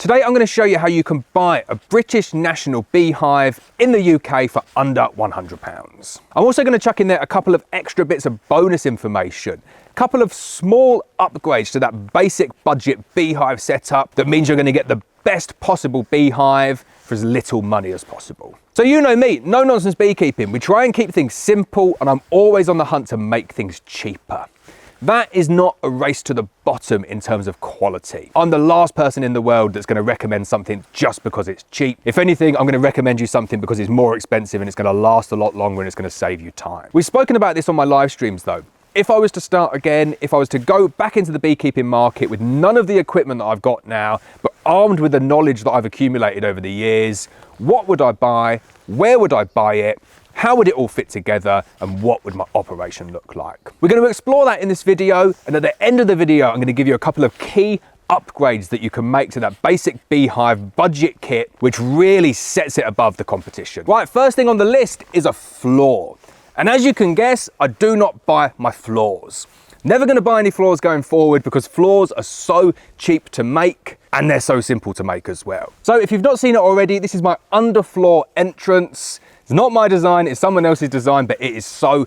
Today I'm going to show you how you can buy a British national beehive in the UK for under £100. I'm also going to chuck in there a couple of extra bits of bonus information, a couple of small upgrades to that basic budget beehive setup that means you're going to get the best possible beehive for as little money as possible. So you know me, no nonsense beekeeping. We try and keep things simple, and I'm always on the hunt to make things cheaper. That is not a race to the bottom in terms of quality. I'm the last person in the world that's going to recommend something just because it's cheap. If anything, I'm going to recommend you something because it's more expensive and it's going to last a lot longer and it's going to save you time. We've spoken about this on my live streams though. If I was to start again, if I was to go back into the beekeeping market with none of the equipment that I've got now, but armed with the knowledge that I've accumulated over the years, what would I buy? Where would I buy it? How would it all fit together, and what would my operation look like? We're going to explore that in this video, and at the end of the video I'm going to give you a couple of key upgrades that you can make to that basic beehive budget kit, which really sets it above the competition. Right, first thing on the list is a floor. And as you can guess, I do not buy my floors. Never going to buy any floors going forward because floors are so cheap to make and they're so simple to make as well. So if you've not seen it already, this is my underfloor entrance. It's not my design, it's someone else's design, but it is so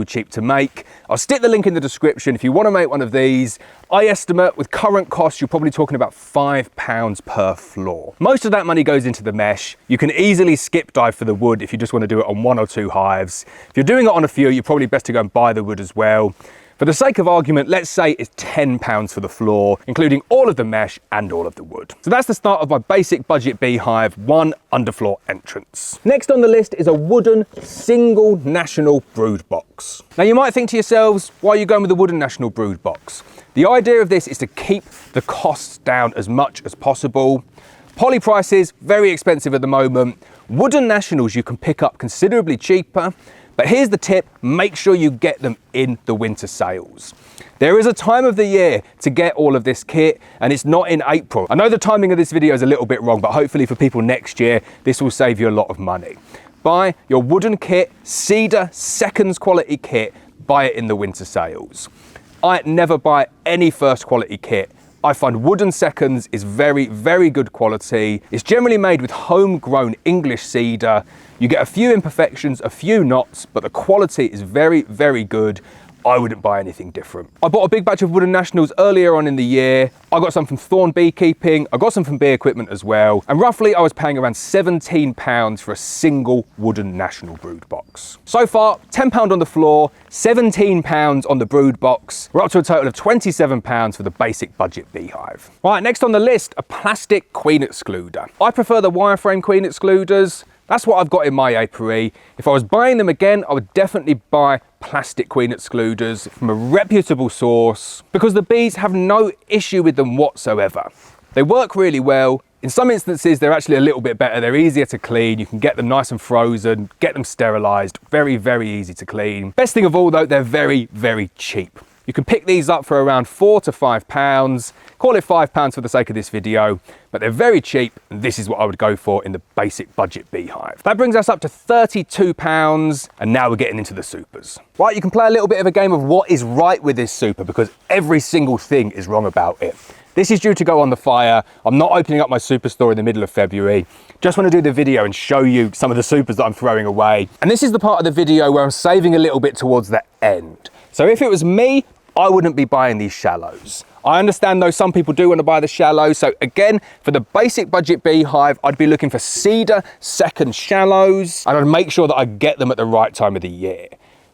cheap to make. I'll stick the link in the description if you want to make one of these. I estimate with current costs, you're probably talking about £5 per floor. Most of that money goes into the mesh. You can easily skip dive for the wood if you just want to do it on 1 or 2 hives. If you're doing it on a few, you're probably best to go and buy the wood as well. For the sake of argument, let's say it's £10 for the floor, including all of the mesh and all of the wood. So that's the start of my basic budget beehive, one underfloor entrance. Next on the list is a wooden single national brood box. Now you might think to yourselves, why are you going with a wooden national brood box? The idea of this is to keep the costs down as much as possible. Poly prices, very expensive at the moment. Wooden nationals you can pick up considerably cheaper. But here's the tip, make sure you get them in the winter sales. There is a time of the year to get all of this kit, and it's not in April. I know the timing of this video is a little bit wrong, but hopefully for people next year, this will save you a lot of money. Buy your wooden kit, cedar seconds quality kit, buy it in the winter sales. I never buy any first quality kit. I find wooden seconds is very good quality. It's generally made with homegrown English cedar. You get a few imperfections, a few knots, but the quality is very good. I wouldn't buy anything different. I bought a big batch of wooden nationals earlier on in the year. I got some from Thorn Beekeeping. I got some from Bee Equipment as well. And roughly I was paying around £17 for a single wooden national brood box. So far, £10 on the floor, £17 on the brood box. We're up to a total of £27 for the basic budget beehive. Right, next on the list, a plastic queen excluder. I prefer the wireframe queen excluders. That's what I've got in my apiary. If I was buying them again, I would definitely buy plastic queen excluders from a reputable source because the bees have no issue with them whatsoever. They work really well. In some instances, they're actually a little bit better. They're easier to clean. You can get them nice and frozen, get them sterilized. Very easy to clean. Best thing of all though, they're very cheap. You can pick these up for around £4 to £5. Call it £5 for the sake of this video, but they're very cheap, and this is what I would go for in the basic budget beehive. That brings us up to £32, and now we're getting into the supers. Right, you can play a little bit of a game of what is right with this super because every single thing is wrong about it. This is due to go on the fire. I'm not opening up my superstore in the middle of February. Just want to do the video and show you some of the supers that I'm throwing away. And this is the part of the video where I'm saving a little bit towards the end. So if it was me, I wouldn't be buying these shallows. I understand though some people do want to buy the shallows. So again, for the basic budget beehive, I'd be looking for cedar second shallows, and I'd make sure that I get them at the right time of the year.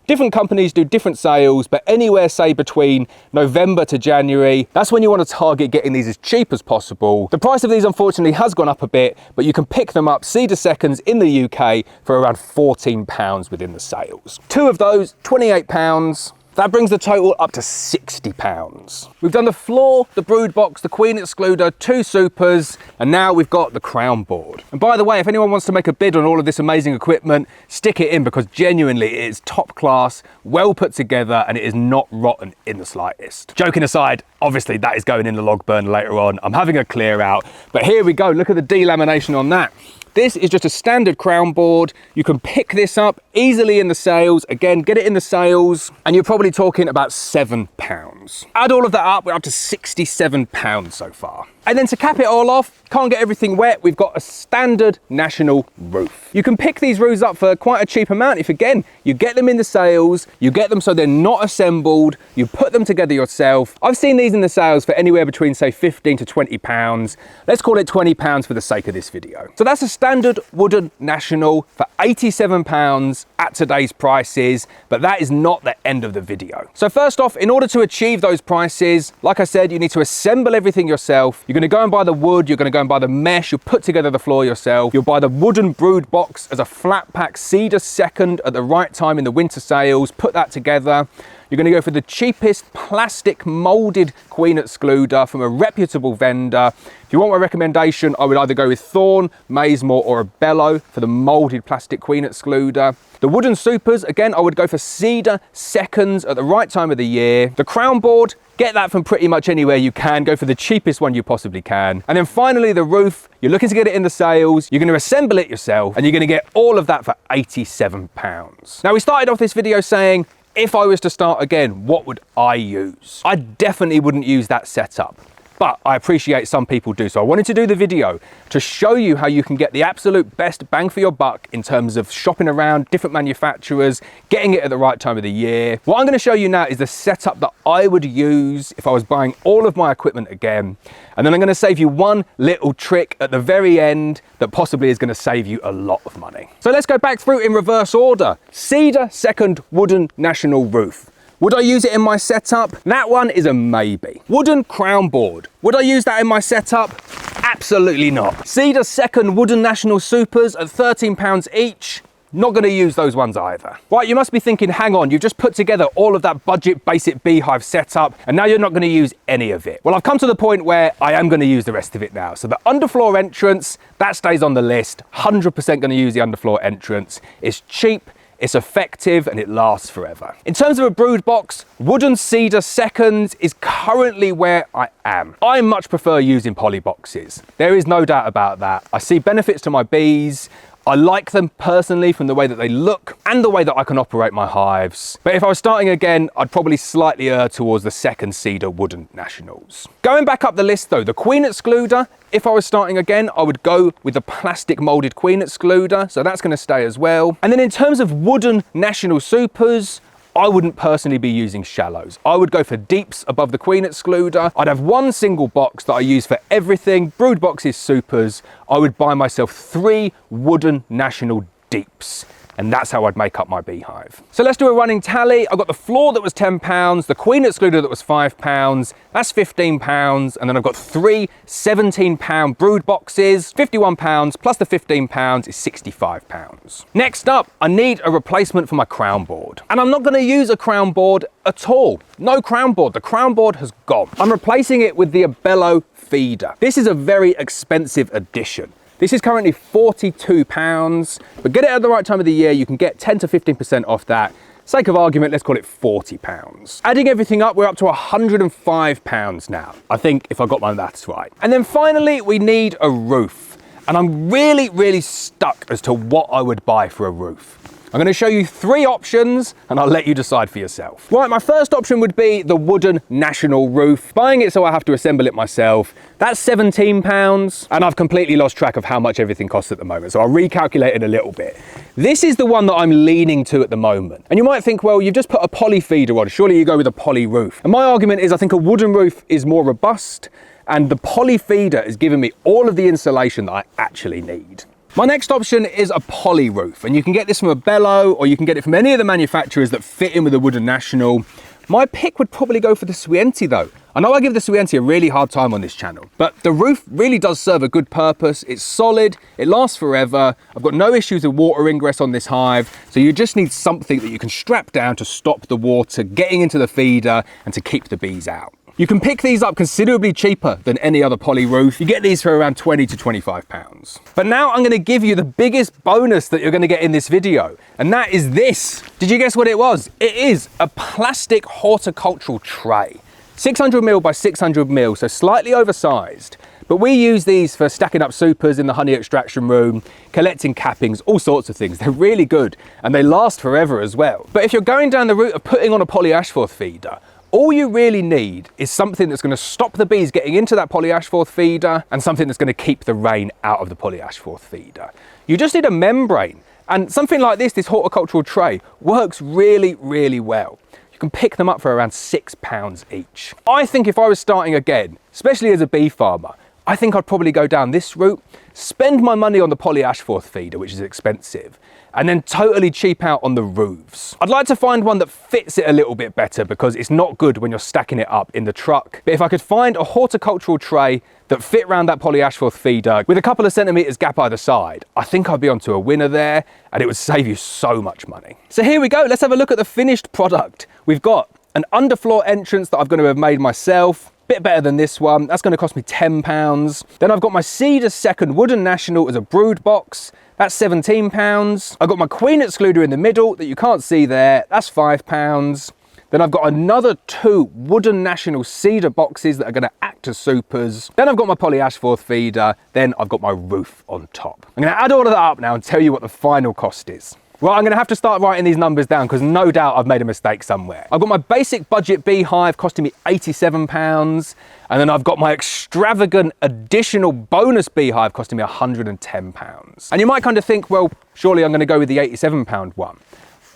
Different companies do different sales, but anywhere say between November to January, that's when you want to target getting these as cheap as possible. The price of these unfortunately has gone up a bit, but you can pick them up cedar seconds in the UK for around £14 within the sales. 2 of those, £28. That brings the total up to £60. We've done the floor, the brood box, the queen excluder, 2 supers, and now we've got the crown board. And by the way, if anyone wants to make a bid on all of this amazing equipment, stick it in because genuinely it is top class, well put together, and it is not rotten in the slightest. Joking aside, obviously that is going in the log burner later on. I'm having a clear out, but here we go. Look at the delamination on that. This is just a standard crown board. You can pick this up easily in the sales. Again, get it in the sales, and you're probably talking about £7. Add all of that up, we're up to £67 so far. And then to cap it all off, can't get everything wet, we've got a standard national roof. You can pick these roofs up for quite a cheap amount if, again, you get them in the sales, you get them so they're not assembled, you put them together yourself. I've seen these in the sales for anywhere between, say, 15 to 20 pounds. Let's call it 20 pounds for the sake of this video. So that's a standard wooden national for 87 pounds at today's prices, but that is not the end of the video. So first off, in order to achieve those prices, like I said, you need to assemble everything yourself. You're gonna go and buy the wood, you're gonna go and buy the mesh, you'll put together the floor yourself, you'll buy the wooden brood box as a flat pack cedar second at the right time in the winter sales, put that together. You're going to go for the cheapest plastic moulded queen excluder from a reputable vendor. If you want my recommendation, I would either go with Thorn, Maysmore or Abello for the moulded plastic queen excluder. The wooden supers, again, I would go for cedar seconds at the right time of the year. The crown board, get that from pretty much anywhere you can. Go for the cheapest one you possibly can. And then finally, the roof. You're looking to get it in the sales. You're going to assemble it yourself, and you're going to get all of that for 87 pounds. Now, we started off this video saying, if I was to start again, what would I use? I definitely wouldn't use that setup, but I appreciate some people do. So I wanted to do the video to show you how you can get the absolute best bang for your buck in terms of shopping around different manufacturers, getting it at the right time of the year. What I'm going to show you now is the setup that I would use if I was buying all of my equipment again. And then I'm going to save you one little trick at the very end that possibly is going to save you a lot of money. So let's go back through in reverse order. Cedar second wooden national roof. Would I use it in my setup? That one is a maybe. Wooden crown board. Would I use that in my setup? Absolutely not. Cedar second wooden national supers at £13 each. Not going to use those ones either. Right, you must be thinking, hang on, you've just put together all of that budget basic Beehive setup and now you're not going to use any of it. Well, I've come to the point where I am going to use the rest of it now. So the underfloor entrance, that stays on the list. 100% going to use the underfloor entrance. It's cheap, it's effective, and it lasts forever. In terms of a brood box, wooden cedar seconds is currently where I am. I much prefer using poly boxes. There is no doubt about that. I see benefits to my bees. I like them personally from the way that they look and the way that I can operate my hives. But if I was starting again, I'd probably slightly err towards the second cedar wooden nationals. Going back up the list though, the queen excluder, if I was starting again, I would go with the plastic molded queen excluder. So that's going to stay as well. And then in terms of wooden national supers, I wouldn't personally be using shallows. I would go for deeps above the queen excluder. I'd have one single box that I use for everything, brood boxes, supers. I would buy myself 3 wooden national deeps. And that's how I'd make up my beehive. So let's do a running tally. I've got the floor that was £10, the queen excluder that was £5, that's £15, and then I've got 3 £17 brood boxes, £51 plus the £15 is £65. Next up, I need a replacement for my crown board. And I'm not gonna use a crown board at all. No crown board, the crown board has gone. I'm replacing it with the Abello Feeder. This is a very expensive addition. This is currently £42, but get it at the right time of the year, you can get 10 to 15% off that. Sake of argument, let's call it £40. Adding everything up, we're up to £105 now. I think if I got my maths right. And then finally, we need a roof. And I'm really stuck as to what I would buy for a roof. I'm going to show you 3 options and I'll let you decide for yourself. Right, my first option would be the wooden national roof. Buying it so I have to assemble it myself. That's £17 and I've completely lost track of how much everything costs at the moment. So I'll recalculate it a little bit. This is the one that I'm leaning to at the moment. And you might think, well, you've just put a poly feeder on. Surely you go with a poly roof. And my argument is I think a wooden roof is more robust and the poly feeder is giving me all of the insulation that I actually need. My next option is a poly roof, and you can get this from Abello or you can get it from any of the manufacturers that fit in with the wooden national. My pick would probably go for the Suienti though. I know I give the Suienti a really hard time on this channel, but the roof really does serve a good purpose. It's solid, it lasts forever. I've got no issues with water ingress on this hive, so you just need something that you can strap down to stop the water getting into the feeder and to keep the bees out. You can pick these up considerably cheaper than any other poly roof. You get these for around 20 to 25 pounds. But now I'm gonna give you the biggest bonus that you're gonna get in this video, and that is this. Did you guess what it was? It is a plastic horticultural tray. 600ml by 600ml, so slightly oversized. But we use these for stacking up supers in the honey extraction room, collecting cappings, all sorts of things. They're really good and they last forever as well. But if you're going down the route of putting on a poly Ashforth feeder, All you really need is something that's going to stop the bees getting into that polyashforth feeder and something that's going to keep the rain out of the polyashforth feeder. You just need a membrane, and something like this horticultural tray, works really, really well. You can pick them up for around £6 each. I think if I was starting again, especially as a bee farmer, I think I'd probably go down this route, spend my money on the polyashforth feeder, which is expensive, and then totally cheap out on the roofs. I'd like to find one that fits it a little bit better because it's not good when you're stacking it up in the truck. But if I could find a horticultural tray that fit around that polyashforth feeder with a couple of centimetres gap either side, I think I'd be onto a winner there, and it would save you so much money. So here we go, let's have a look at the finished product. We've got an underfloor entrance that I'm going to have made myself. Bit better than this one, that's going to cost me £10. Then I've got my Cedar Second Wooden National as a brood box, that's £17. I've got my Queen Excluder in the middle that you can't see there, that's £5. Then I've got another 2 Wooden National cedar boxes that are going to act as supers. Then I've got my polyashforth feeder, then I've got my roof on top. I'm going to add all of that up now and tell you what the final cost is. Well, I'm going to have to start writing these numbers down because no doubt I've made a mistake somewhere. I've got my basic budget beehive costing me £87, and then I've got my extravagant additional bonus beehive costing me £110. And you might kind of think, well, surely I'm going to go with the £87 one.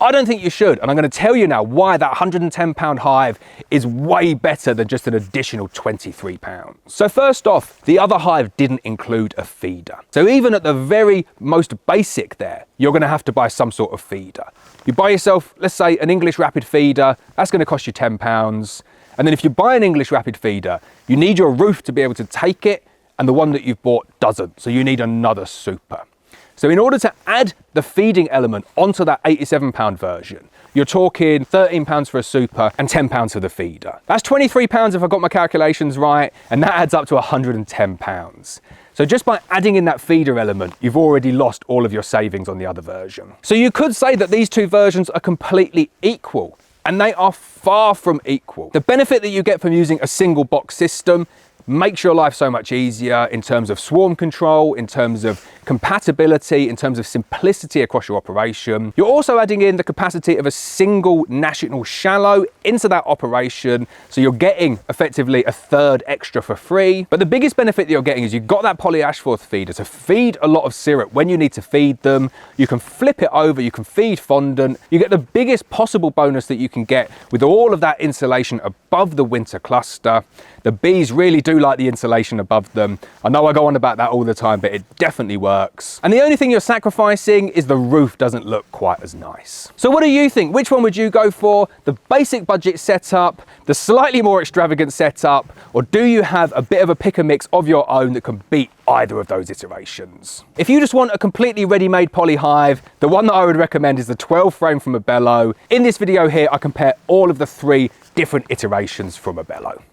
I don't think you should, and I'm going to tell you now why that £110 hive is way better than just an additional £23. So first off, the other hive didn't include a feeder. So even at the very most basic there, you're going to have to buy some sort of feeder. You buy yourself, let's say, an English rapid feeder, that's going to cost you £10. And then if you buy an English rapid feeder, you need your roof to be able to take it, and the one that you've bought doesn't. So you need another super. So in order to add the feeding element onto that £87 version, you're talking £13 for a super and £10 for the feeder. That's £23 if I got my calculations right, and that adds up to £110. So just by adding in that feeder element, you've already lost all of your savings on the other version. So you could say that these two versions are completely equal, and they are far from equal. The benefit that you get from using a single box system makes your life so much easier in terms of swarm control, in terms of compatibility, in terms of simplicity across your operation. You're also adding in the capacity of a single national shallow into that operation, so you're getting effectively a third extra for free. But the biggest benefit that you're getting is you've got that polyashforth feeder to feed a lot of syrup when you need to feed them. You can flip it over, you can feed fondant. You get the biggest possible bonus that you can get with all of that insulation above the winter cluster. The bees really do like the insulation above them. I know I go on about that all the time, but it definitely works. And the only thing you're sacrificing is the roof doesn't look quite as nice. So what do you think? Which one would you go for? The basic budget setup, the slightly more extravagant setup, or do you have a bit of a pick and mix of your own that can beat either of those iterations? If you just want a completely ready-made poly hive, the one that I would recommend is the 12 frame from Abello. In this video here, I compare all of the 3 different iterations from Abello.